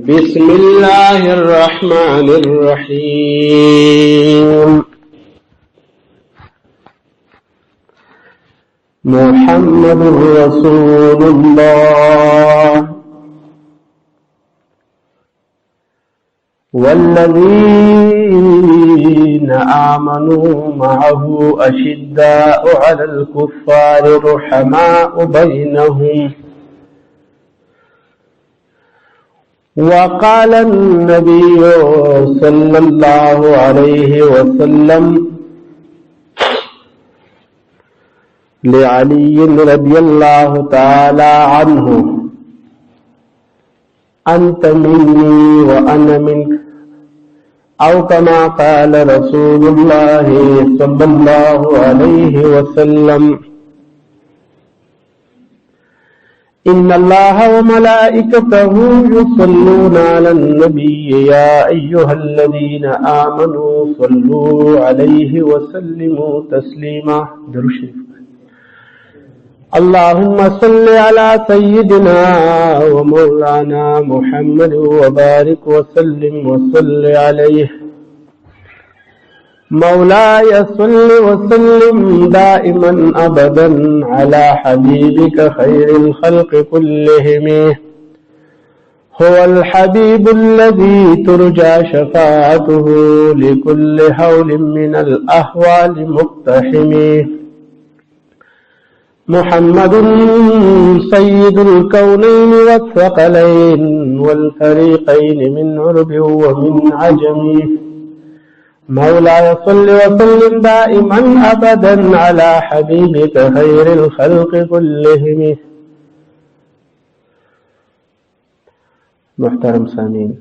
بسم الله الرحمن الرحيم. محمد رسول الله والذين آمنوا معه أشداء على الكفار رحماء بينهم. وقال النبي صلى الله عليه وسلم لعلي رضي الله تعالى عنه: أنت مني وأنا منك، أو كما قال رسول الله صلى الله عليه وسلم: إن الله وملائكته يصلون على النبي يا أيها الذين آمنوا صلوا عليه وسلموا تسليما. اللهم صل على سيدنا ومولانا محمد وبارك وسلم وصل عليه. مولاي صل وسلم دائما أبدا على حبيبك خير الخلق كلهم. هو الحبيب الذي ترجى شفاعته لكل هول من الأهوال مقتحم. محمد سيد الكونين والثقلين والفريقين من عرب ومن عجم. مولاي صل وسلم دائما أبدا على حبيبك خير الخلق كلهم. محترم سامعين،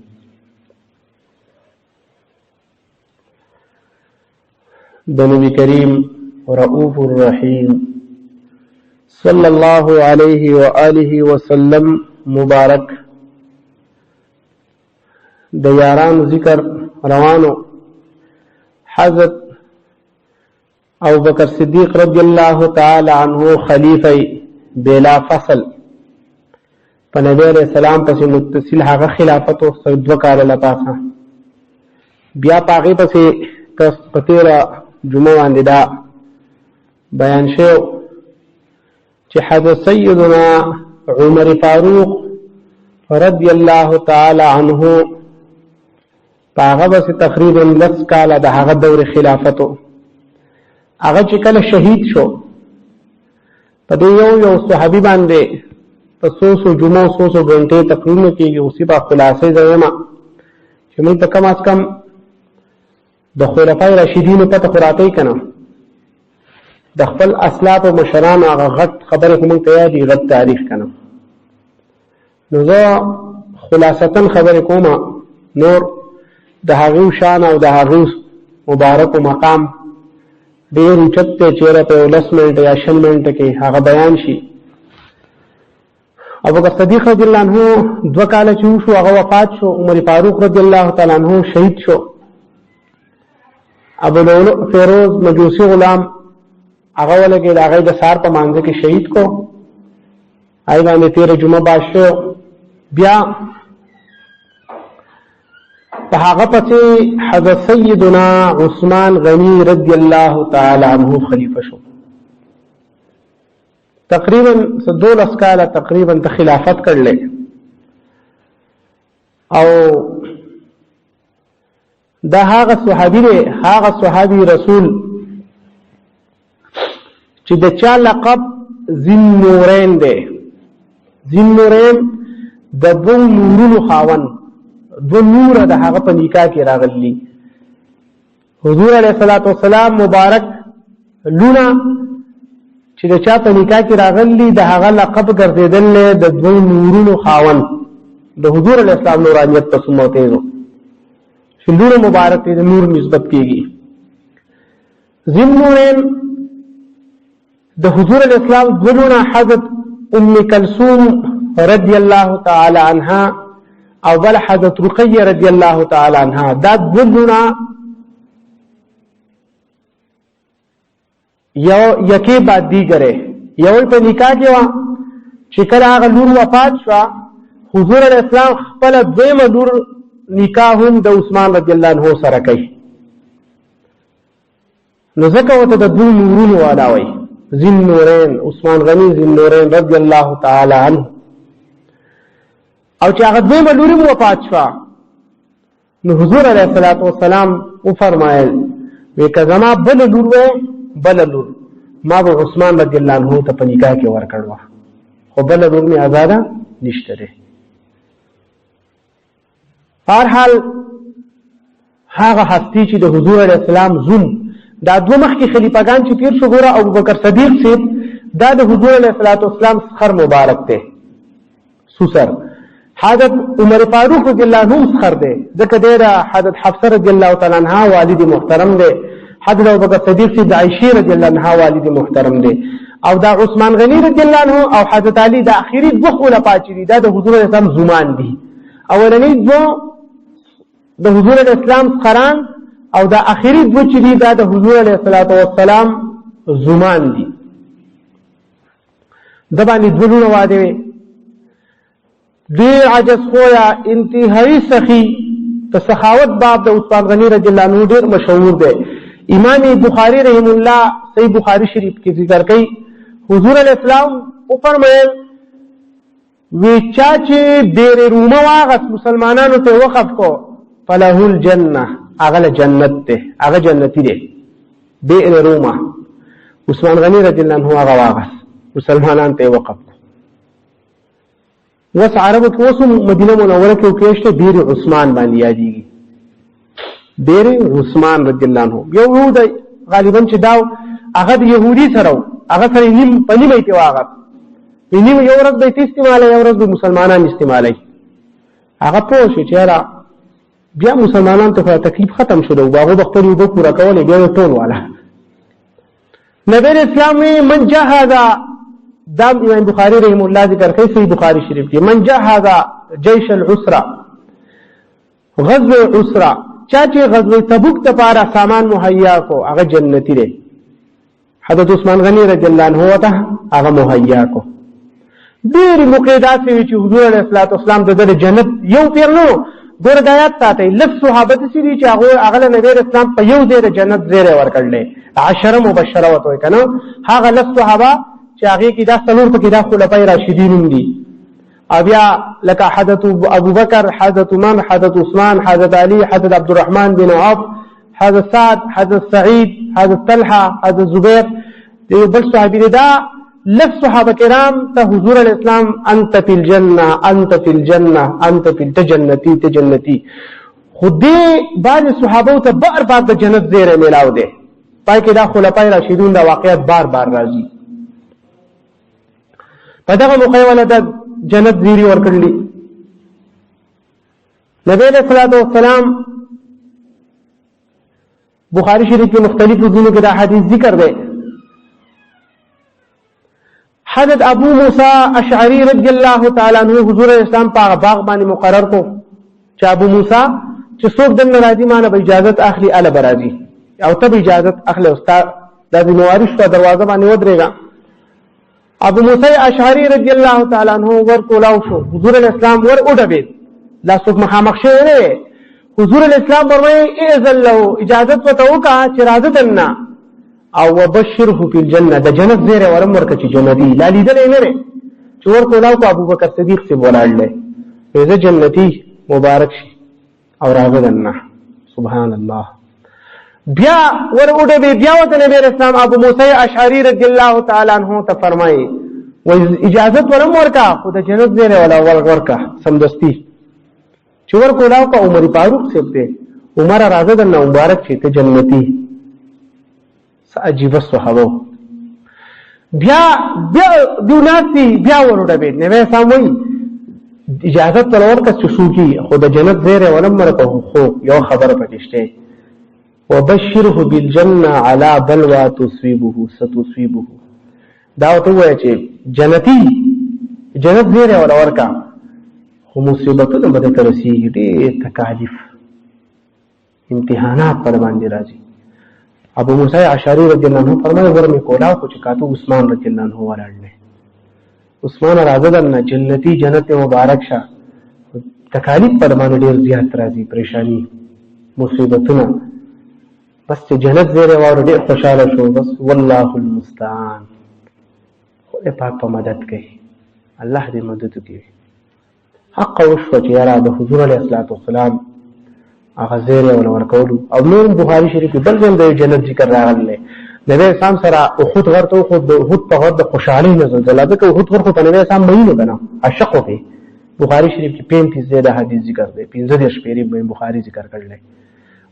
د نبی کریم رؤوف الرحیم صلی الله علیه و آله وسلم مبارک د یاران ذکر روانو. حضرت ابو بکر صدیق رضی اللہ تعالی عنہ خلیفہ بلا فصل په نبی علیہ السلام پسې متصل هغه خلافت او 2 کال لپاسه بیا پاغي پسې پتیرا جمعه باندې دا بیان شو چې حضرت سیدنا عمر فاروق رضی اللہ تعالی عنہ هغه بس تقریبا 10 کال د هغه دور خلافتو. هغه چې کله شهید شو په دې یو صحابي باندې په 100 جمعو 100 غنټې تقریبا کېږي. اوسې په خلاصې ځایما چې موږ ته کم از کم د خلفای راشدین په تخراتې کنه د خپل اسلاف او مشران هغه غټ خبره کوم ته یادي غټ تاریخ کنه. نو زه خلاصتن خبره کومه، نور د هغه شان او د هغه مبارک مقام ډیر اوچت چیرې په 10 منټه یا 20 منټه کې هغه بیان شي. ابو بکر صدیق رضی الله عنه 2 کال چې شو هغه وفات شو. عمر فاروق رضی الله تعالی عنہ شهید شو. ابو لؤلؤ فیروز مجوسی غلام هغه ولګي د هغه د سار په مانځ کې شهید کو. آی باندې 13 جمعه باشو. بیا په هغه پسې حضرت سیدنا عثمان غنی رضی الله تعالی عنہ خلیفہ شو. تقریبا 12 کال تقریبا ته خلافت کړل او دا هغه صحابي رسول چې د چا لقب ذی-النورین دی. ذی-النورین د 2 نورونو خاوند، 2 نور د هغه په نکاح کې راغلي. حضور علیه الصلاۃ والسلام مبارک لونه چې د چا په نکاح کې راغلي د هغه لقب ګرځیدل د 2 نورونو خاوند. د حضور علیه السلام نورانیت په سمو تیزو چې لونه مبارک د نور نسبت کیږي. ذی-النورین د حضور علیه السلام دونه حضرت ام کلثوم رضی الله تعالی عنها او بل حضرت رقیہ رضی اللہ تعالی عنہ. دا دلونا یکی بعد دیگره. یوی په نکاح کې وا چې کله هغه لور وفات شو حضور علیہ السلام خپل دویمه لور نکاح هم د عثمان رضی الله عنه سره کوي. نو ځکه ورته د دوه نورونو والا وایي، ذی النورین، عثمان غنی ذی النورین رضی الله تعالی عنه. او چې هغه دویمه لور هم وفات شوه، نو حضور علیه الصلاة والسلام وفرمایل وی که زما بله لور وی بله لور ما به عثمان رضی الله عنه ته په نکاح کې ورکړوه، خو بله لور مې ازاده نشته دی. هر حال هغه هستی چې د حضور علیه السلام زوم، دا دوه مخکې خلیفګان چې تیر شو، ګوره ابوبکر صدیق صاحب دا د حضور علیه السلام سخر مبارک دی، سوسر. حضرت عمر فاروق رضی الله عنه سخر دی، ځکه دی د حضرت حفصه رضی الله تعالی عنها والد محترم دی. حضرت ابوبکر صدیق صاحب د عائشه رضی الله عنها والد محترم دی. او دا عثمان غنی رضی الله عنه او حضرت علی د اخیری دوه خلفا چې دي دا د حضور علیه السلام زومان دي. اولنی دوه د حضور علیه السلام سخران او دا اخیری دوه چې دي دا د حضور علیه السلام زومان دي. د باندې دوه لونه واده وي. ډېر عجز خویا انتهایی سخی د سخاوت باب د عثمان غنی رضی الله عنه ډېر مشهور دی. امام بخاری رحم الله صحیح بخاری شریف کې ذکر کوي، حضور علیه السلام وفرمایل وی چا چې بیر رومه واغس مسلمانانو ته وقف کو فله الجنه، هغه جنت ته، هغه جنتی دی. بیر رومه عثمان غنی رضی الله عنه هغه واغس مسلمانان ته وقف کو. وس عربو کې اوس مدینه منوره کې وکړشته بیر عثمان باندې یادېږي، بیر عثمان رضی الله عنه. یو د غالبا چې داو هغه د يهودي سره هغه سره نیم پنیمه کې واغس، نیم یو ورځ به استعمالي یو ورځ به مسلمانان استعمالي. هغه پوه شو چې را بیا مسلمانان ته تکلیف ختم شو، او هغه خپل یو پورا کول بیا ټول والا. نبی اسلام من جهاد دا امام بخاری رحم الله ذکر کوي صحیح بخاری شریف کې، من جهاد جيش العسرة غزوه عسرة، چا چې غزوه تبوک ته پاره سامان مهیا کو هغه جنتی دی. حضرت عثمان غنی رضی الله عنه ته هغه مهیا کو. ډېر مقیدات وی چې حضور علیه السلام د جنت یو پیر نو ګور دایات ساتي. لږ صحابه دي چې هغه نبی اسلام په یو ځای د جنت زیره ورکړل، 10 مبشره وته کنه. هغه لږ صحابه چې هغه کې دا څلور په کې دا خلفای راشدین دي، بیا لکه حضرت ابو بکر، حضرت عمر، حضرت عثمان، حضرت علی، حضرت عبد الرحمن بن عوف، حضرت سعد، حضرت سعید، حضرت طلحه، حضرت زبیر. دیو بل صحابي دا لږ صحابه کرام ته حضور علیه السلام انت فی الجنه، انت فی الجنه، انت فی الجنتی تجنتی. خو دې بعض صحابه ته بار بار د جنت زیره میلاو دي. پای کې دا خلفای راشدون دا واقعیت بار بار راځي. په دغه موقع ولدا جنت زیری ورکړلی. نبی علیہ الصلوۃ والسلام بخاری شریف کې مختلف ځینو کې دا حدیث ذکر دی. حضرت ابو موسی اشعری رضی الله تعالی عنہ حضور اسلام په باغ باندې مقرر کو چې ابو موسی چې څوک د راځي مانه به اجازه اخلي اله برازي او ته به اجازه اخلي استاد د موارث په دروازه باندې ودرېګا. ابو موسی اشعری رضی الله تعالی عنہ ور کولاو شو، حضور اسلام ور اوډبې لا څوک مخامخ شوی نه. حضور اسلام ورته اذن له اجازه وتوکا چې راځه دنه او وبشره فی الجنه، د جنت زیره ورم ورکه چې جنتی لا لیدل نه لري. چې ور کولاو کو ابو بکر صدیق سے بولاړل زه جنتی مبارک شي او راځه دنه. سبحان الله. بیا ور اوډبې بیا وته نبی اسلام ابو موسی اشعری رضی الله تعالی عنہ ته فرمایي و اجازه ورم ورکا خو د جنت زیره ولا ورکا سمدستی. چې ور کولاو کو عمر فاروق سے ته عمر راځه دنه مبارک شي ته جنتی. عجیب صحابه. بیا دوناسی بیا ورډبې نبی ساموي اجازه تلور کا چشوکی خود جنت زیره ولم مرته خو یو خبر پکشته وبشره بالجنه على بلوى تصيبه ستصيبه. دا ته وایي چې جنت زیره ولا ورکا خو مصیبتونه به ترسیږي، ډېر تکالیف امتحانات پر باندې راځي. ابو موسی اشعری رضی الله عنه فرمایي ورمه کولا خو چې کاتو عثمان رضی الله عنه ولاړل. عثمان راځه دنه جنتی جنت مبارک شه تکالیف پر باندې ډیر زیات راځي، پریشانی، مصیبتونه، بس چې جنت زیره واور ډیر خوشاله شو. بس والله المستعان، خدای پاک په مدد کوي، الله دې مدد وکړي. حق وشو چې یاره د حضور علیه السلام هغه زیره ورکولو. او نور بخاری شریف کې بل ځای د جنت ذکر راغلی، نبی اسلام سره احد غر ته خود احد په غر د خوشحالۍ نه زلزله ده، که احد غر خو په نبی اسلام مینو کنه عاشق وي. بخاری شریف کې 35 زیاده حدیث ذکر دی، 15 شپېری بخاری ذکر کړل.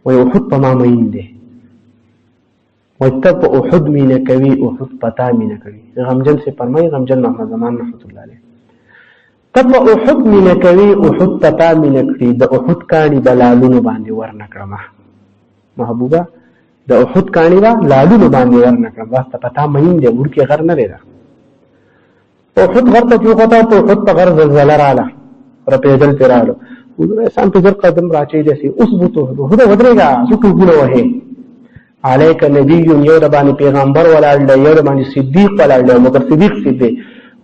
وای احد په ما مین دی، وای ته په احد مینه کوي، احد پتا مینه کوي. غمجن سے فرمایي، غمجن محمد زمان رحمت الله علیه، ته په احد مینه کوي، احد پتا مینه کوي. د احد کانی بلالونو باندې ورنکړه محبوبه، د احد کانی با لالونو باندې ورنکړه. واسطه پتا مین دی، ورکی غر نه دی. احد غر ته چوکتا، په احد په غر زلزله رااله، پر پیدل تیرالو. حضور انسان په ذر قدم راچي دي، اثبت احد ودرېګا څوک ګونه وه علیک نبی یو د باندې پیغمبر ولاړ دی، یو د باندې صدیق ولاړ دی، مگر صدیق صدیق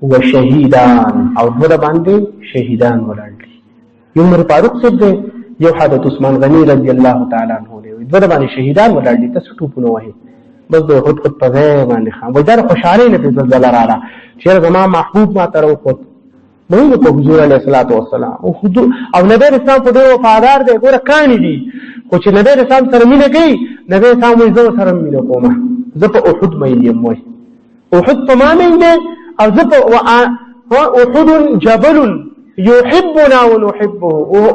و شهیدان، او د باندې شهیدان ولاړ دي. یو عمر فاروق صدیق، یو حضرت عثمان غنی رضی الله تعالی عنہ دی، د باندې شهیدان ولاړ دي. تاسو ټوپونه وه بس د خود په ځای باندې خام وای دا خوشاله نه په زلزلہ رااله. چیر زما محبوب ما تر وخت نو په حضور علیه الصلاۃ والسلام او نبی اسلام په ډېر وفادار دی. ګوره کانی دي، خو چې نبی اسلام سره مینه کوي، نبی اسلام وایي زه سره مینه کوم، زه په احد مین یم. وایي احد په ما مین دی، او زه په احد جبل یحبنا ونحبه،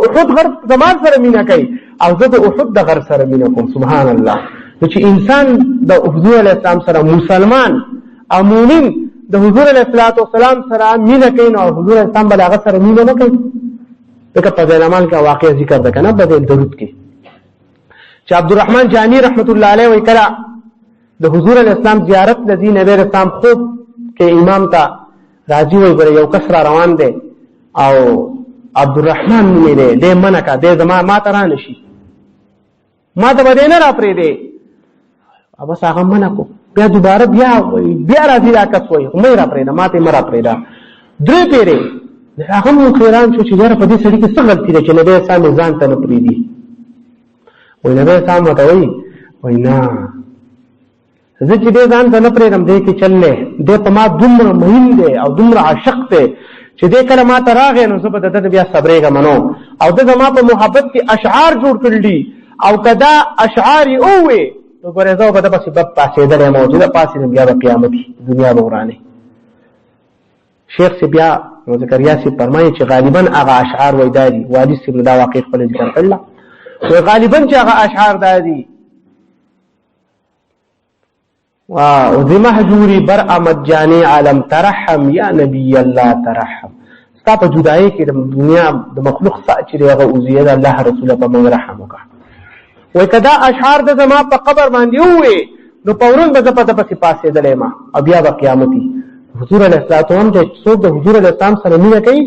احد غر زمان سره مینه کوي، او زه د احد د غر سره مینه کوم. سبحان الله. نو چې انسان د حضور علیه السلام سره، مسلمان او مؤمن د حضور علیه السلام سره مینه کوي، نو حضور اسلام بل هغه سره مینه نه کوي. لکه په ځینامال کې واقع ذکر ده کنه، په درود کې چې عبدالرحمن جانی رحمت الله علیه وی کړه د حضور علیه السلام زیارت لذي نبی اسلام خوب کې امام ته راځي، وی ګره یو کس را روان دی او عبدالرحمن نومې دی، دې منع کا دې زما ما ته را نشي، ما ته به نه را پرې دی. بس هغه منع کو، بیا دوباره بیا راځي دا کس وایي مې را پرېږده، ما ته یې مه را پرېږده. درې پیرې هغه مو حیران شو چې یاره په دې سړي کې څه غلطي ده چې نبی اسلام یې ځان ته نه پرېږدي. وایي نبی اسلام ورته وایي نه، زه چې دې ځان ته نه پرېږدم، دې کې چل دی، دې په ما دومره مهین دی او دومره عاشق دی چې دې کله ما ته راغی نو زه به د ده بیا صبرېږم نو، او ده زما په محبت کې اشعار جوړ کړي دي، او که دا اشعار یې ووې نو ګورې زه به ده پسې پاسېدلی یم، او چې ده پاسېدم بیا به قیامت وي، دنیا به ورانې. شیخ صاحب بیا زکریا صاحب فرمایي چې غالبا هغه اشعار وایي دا دي، والي صاحب دا واقع خپله ذکر کړله، وایي غالبا چې هغه اشعار دا دي وذي محجوري برأمت جاني عالم ترحم یا نبی الله ترحم. ستا په جدایۍ کې د دنیا د مخلوق څخه چې دی هغه اوزیه د الله رسوله په موږ رحم وکړه. وایي که دا اشعار د زما په قبر باندې ووې نو فورا به زه په ده پسې پاسېدلی یم او بیا به قیامت وي. حضور علیه السلام چې څوک د حضور علیه السلام سره مینه کوي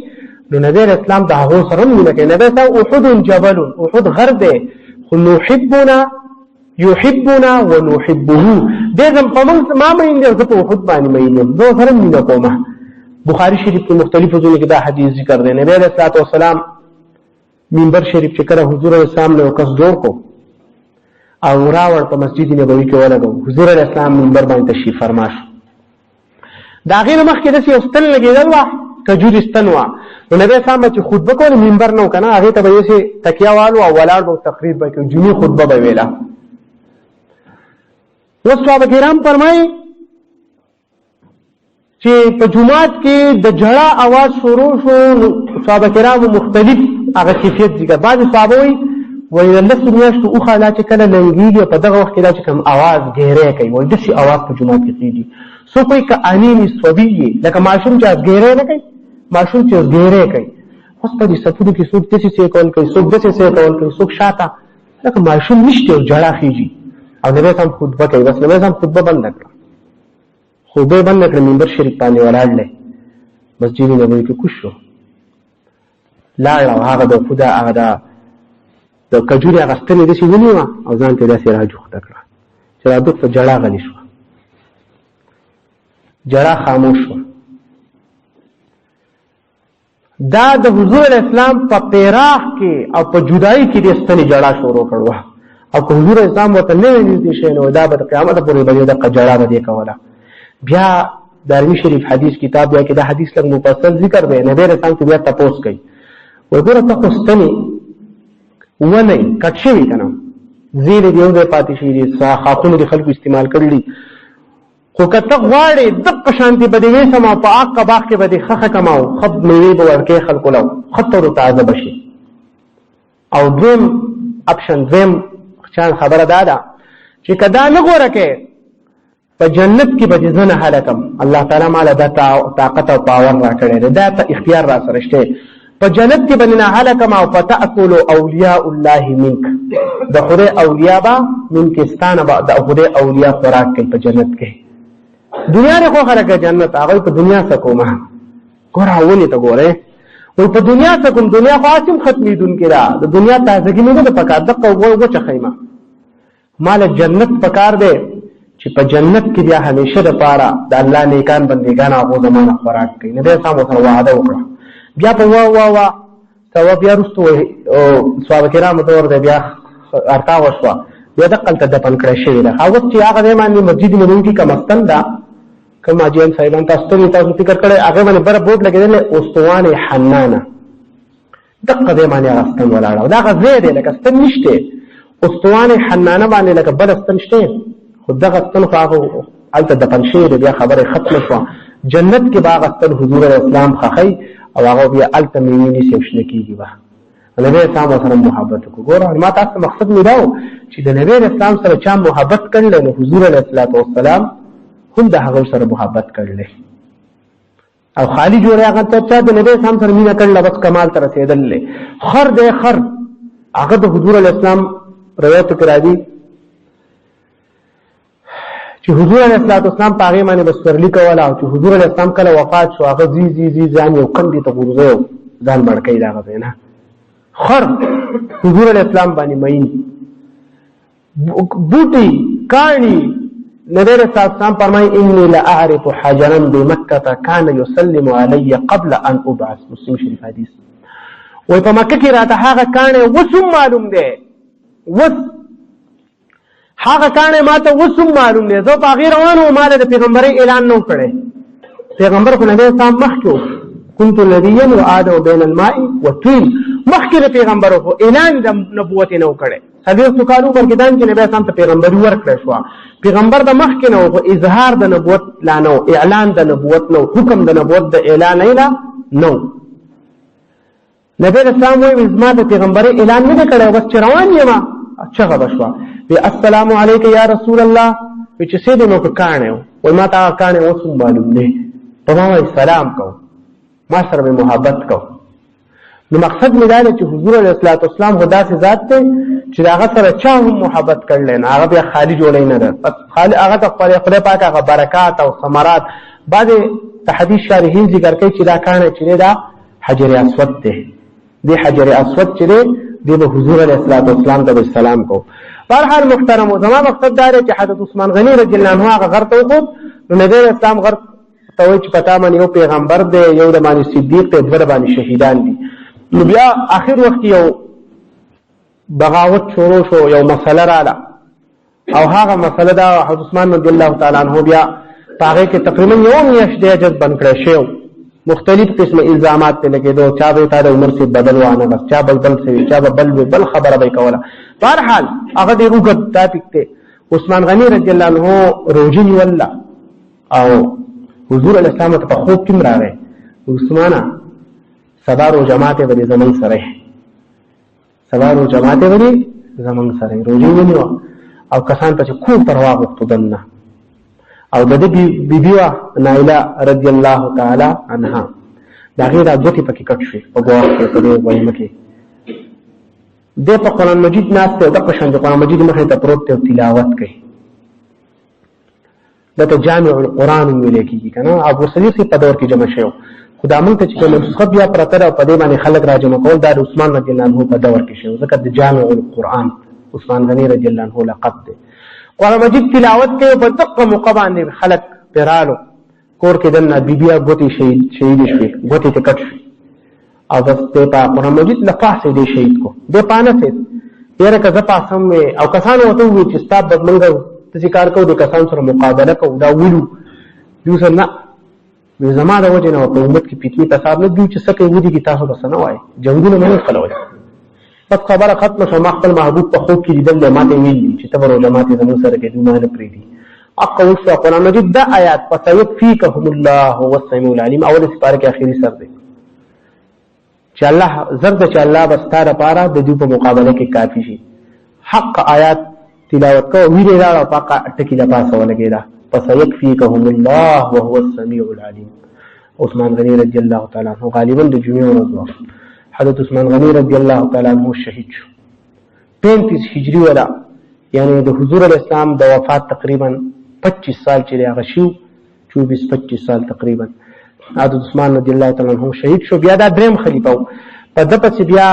نو نبی علیه السلام د هغو سره هم مینه کوي. نبی اسلام احد جبل، احد غر دی، خو نحبنا یحبنا ونحبه، دې زم په موږ ما مین دی، زه په احد باندې مین یم، زه سره مینه کوم. بخاری شریف کې مختلفو ځایونو کې دا حدیث ذکر دی. نبی علیه السلام منبر شریف چې کله حضور علیه السلام له کس جوړ کو او راوړ په مسجد نبوي کې ولګو، حضور علیه السلام منبر باندې تشریف فرما شو. د هغې نه مخکې داسې یو ستن لګېدل وه، کجوري ستن وه، نو نبی اسلام به چې خطبه کوله منبر نه و که نه، هغې ته به یې تکیه والو او ولاړ به تقریر به کوي، جمعې خطبه به ویله. اوس صحابه کرام فرمایي چې په جومات کې د جړه اواز شروع شو، صحابه کرامو مختلف هغه کیفیت ذکر. بعضې صحابه وایي د لسو میاشتو اوښه لا چې کله لنګېږي په دغه وخت کې دا چې کوم اواز ګیری کوي، وایي داسې اواز په جومات کې کېږي. څوک وایي که انین صبي یې، لکه ماشوم چې ازګیری نه کوي، ماشوم چې ازګیری کوي، اوس په دې صفونو کې څوک داسې څه کول کوي، څوک داسې څه کول کوي، څوک شاته، لکه ماشوم نشته او جړه خېږي. او نبی صاحب خطبه کوي، بس نبی صاحب خطبه بنده کړه، خطبه بنده کړه، منبر شریف باندې ولاړ دی، مسجد نبوي کې کوز شو، لاړ او هغه د خدا هغه د کجوري هغه ستنې داسې ونیوه او ځان ته داسې راجوخته کړه چې رادوک په جړه غلې شوه، جړه خاموش شوه. دا د حضور اسلام په پیراخ کې او په جدائی کې د ستنې جړه شروع کړو او که حضور اسلام ورته نه نږدې شي نو دا به د قیامت پورې به د قجړه به کوله. بیا دارمی شریف حدیث کتاب بیا کې دا حدیث لږ مفصل ذکر دی. نبی رسول الله بیا تاسو کوي وګوره ته ستنې ونه کټ شوی کنه زیر دیو د پاتې شي دي خاطونه د خلکو استعمال کړلی خو کته غواړي د شانتي بدوي سما په عقب باغ کې بده خخه کماو خب میوه به ورکه خلکو لو خطر تعذب بشي. او دویم اپشن دویم خبره دادا چې کدا نه غوړه کې په جنت کې به ځنه حالکم الله تعالی مال د طاقت او باور راکړي دا ته اختیار را سره شته په جنت کې بننا حالکم او فتاكل اولیاء الله منک د خدای اولیاء با منک استانه با د خدای اولیاء خوراک کوي په جنت کې. دنیا نه خو خلک جنت هغه په دنیا څخه کومه ګور اولې ته ګوره وي په دنیا څخه کوم دنیا خاصم ختمي دن کې را د دنیا تازگی نه د پکار د قوغه چخیمه مال جنت پکار دی چې په جنت کې بیا همیشه د پاره د الله نیکان بندگان هغه زمانہ خوراک کوي. نه به سم سره وعده وکړه بیا په وا تو بیا رستو صحابه کرام دور دی بیا ارتا وشوا بیا د قلت دفن کړی شوی دا هغه چې هغه د باندې مسجد نبوي کې کمستان دا کوم اجین صاحبان تاسو فکر کړی هغه باندې بر بورډ لګیدل اوستوانه حنانه دغه د باندې راستن ولاړ دا غزه دی لکه ستن نشته اوستوانه حنانه باندې لکه بل ستن شته خو دغه ستن خو الته دفن شوی بیا خبره ختم شو. جنت کې باغ ستن حضور اسلام خخی او هغه بیا الته مینی سیمشنه کیږي با نبی اسلام سره محبت کو ګور ما تاسو مقصد می داو چې د نبی اسلام سره چا محبت کړل نو حضور علیه الصلاۃ والسلام هم د هغه سره محبت کړل او خالی جوړه هغه ته چې د نبی اسلام سره مینا کړل بس کمال تر رسیدل خر د خر هغه د حضور علیه السلام روایت کرا دي چې حضور علیه الصلاۃ والسلام پاغه باندې بسورلی کوله او چې حضور علیه السلام کله وفات شو هغه زی ځان یو کندي ته ورغو ځان مړکې راغی نه خر حضور علیہ السلام باندې مین بوټي کانی نبی رسول الله فرمای انی لا اعرف حجرا بمکه كان يسلم علي قبل ان ابعث. مسلم شریف حدیث وای په مکه کې راته هغه کانه وسم معلوم دی هغه کانه ماته وسم معلوم دی زه په غیر روانو مال د پیغمبري اعلان نو کړي پیغمبر کو نبی صاحب مخکو كنت نبيا وآدم بين الماء والطين مخکې پیغمبرو اعلان د نبوت نه وکړي حدیث کالو ورګدان چې نبی صاحب ته پیغمبري ورکړی شو پیغمبر د مخکې نه او اظهار د نبوت لا نو اعلان د نبوت نو حکم د نبوت د اعلان نه نو نبی رسول الله زما د پیغمبري اعلان نه کړو بس روان یم اچھا بشوا وی السلام علیک یا رسول الله چې سیده نو کانه و ما تا کانه وسم معلوم نه په ما سلام کو ما سره محبت کو. نو مقصد می دا چې حضور علیه الصلاۃ والسلام خدا سے ذات ته چې هغه سره چا هم محبت کړل نه هغه بیا خالی جوړی نه ده خالی هغه ته خدای پاک هغه برکات او ثمرات بعد حدیث شارحین ذکر کوي چې دا کانه چې دا حجر اسود ده دی حجر اسود چې دی به حضور علیه الصلاۃ والسلام ته سلام کو. بهرحال محترم زما مقصد دا دی چې حضرت عثمان غنی رضی الله عنه هغه غر ته وخت نو نبی اسلام غر ته وی چې پتا باندې یو پیغمبر دی یو د باندې صدیق ته د باندې شهیدان دي. نو بیا اخر وخت یو بغاوت شروع شو یو مسله رااله او هغه مسله دا حضرت عثمان رضی الله تعالی عنہ بیا هغه کې تقریبا یو میاشت دی جز بن کړی شو مختلف قسم الزامات ته لګیدو چا به تا د عمر سے بدل وانه بس چا بل سے چا بل خبره به کوله. بهرحال هغه دی روغت تاپیک ته عثمان غنی رضی الله عنه روجی ولا او حضور علیہ السلام ته خوب کې راغی عثمانه سبارو جماعت به زمون سره سبارو جماعت به زمون سره روزي ونیو او کسان ته کو پروا وختو دنه او د دې بیبیوا نایلا رضی الله تعالی عنها دا غیر اجتی پکې کټ شي په ګواه کې په دې وایي کې د قرآن مجید ناس ته د قشن قرآن مجید مخه ته پروت ته تلاوت کوي دا جامع القرآن ویل کېږي کنه ابو صدیق په دور کې جمع شوی خدا مونږ ته چې نسخه بیا پرته او په دې باندې خلک راجمع کول دا عثمان رضی الله عنه په دور کې شوی ځکه د جامع القرآن عثمان غنی رضی الله عنه لقب دی قرآن مجید تلاوت کوي په دقه موقع باندې خلک پرالو کور کې دنه بیبیا ګوتی شهید شوی ګوتی ته کټ شي او بس د قرآن مجید لپاسه دی شهید کو د پانه سي یره که پاسم او کسان وته وي چې ستاب بدمنګ ته کار کو د کسان سره مقابله کو دا ویلو یو سره د زماده وجه نه په امت کې پیټنی فساد نه دی چې سکه ودی کی تاسو بس نه وای جنگونه نه خلوي بس خبره ختمه شو ما خپل محبوب په خوب کې لیدل ماته ویل چې تبر علماء زمو سره کې دوه نه پریدي اقول شو قرآن مجید دا آیات فسيكفيكهم الله هو السميع العليم اول سپاره کې اخیری سر دی چې الله زرد چې الله بستاره پاره د دې په مقابله کې کافی شي حق آیات تلاوت کو ویری را پاکه ټکی لا پاسه ولګیدا فسيكفيكهم الله وهو السميع العليم عثمان غني رضی الله تعالی عنہ غالبا د جمعې ورځ حضرت عثمان غني رضی الله تعالی عنہ شهید شو 35 هجری ولا یعنی د حضور الاسلام د وفات تقریبا 25 سال چې هغه شو 24-25 سال تقریبا حضرت عثمان رضی الله تعالی عنہ شهید شو بیا دا دریم خلیفہ په د پس بیا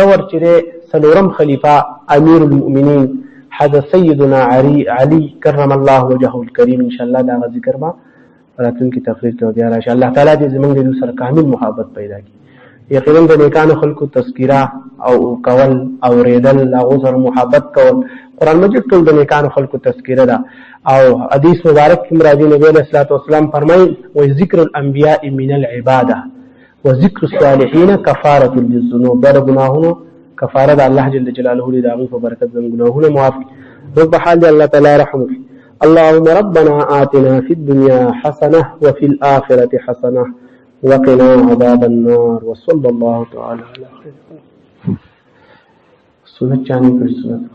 دور چې سلورم خلیفہ امیر المؤمنین حضرت سیدنا علی کرم الله وجهه الکریم ان شاء الله دا ذکر ما راتون کی تقریر ته بیا ان شاء الله تعالی دې زمونږ د سره کامل محبت پیدا کړي یقینا د نیکانو خلقو تذکرہ او کول او ریدل او سره محبت کول قرآن مجید ټول د نیکانو خلقو تذکرہ ده او حدیث مبارک کې راځي نبی علیہ الصلوۃ والسلام فرمایي و ذکر الانبیاء من العباده وذکر الصالحین کفاره للذنوب در گناهونو کفاره د الله جل جلاله لري دغه په برکت زم گناهونه معاف رب حال الله تعالی رحمه اللهم ربنا آتنا في الدنيا حسنه وفي الاخره حسنه وقنا عذاب النار وصلى الله تعالى على خير سنت جانب سنت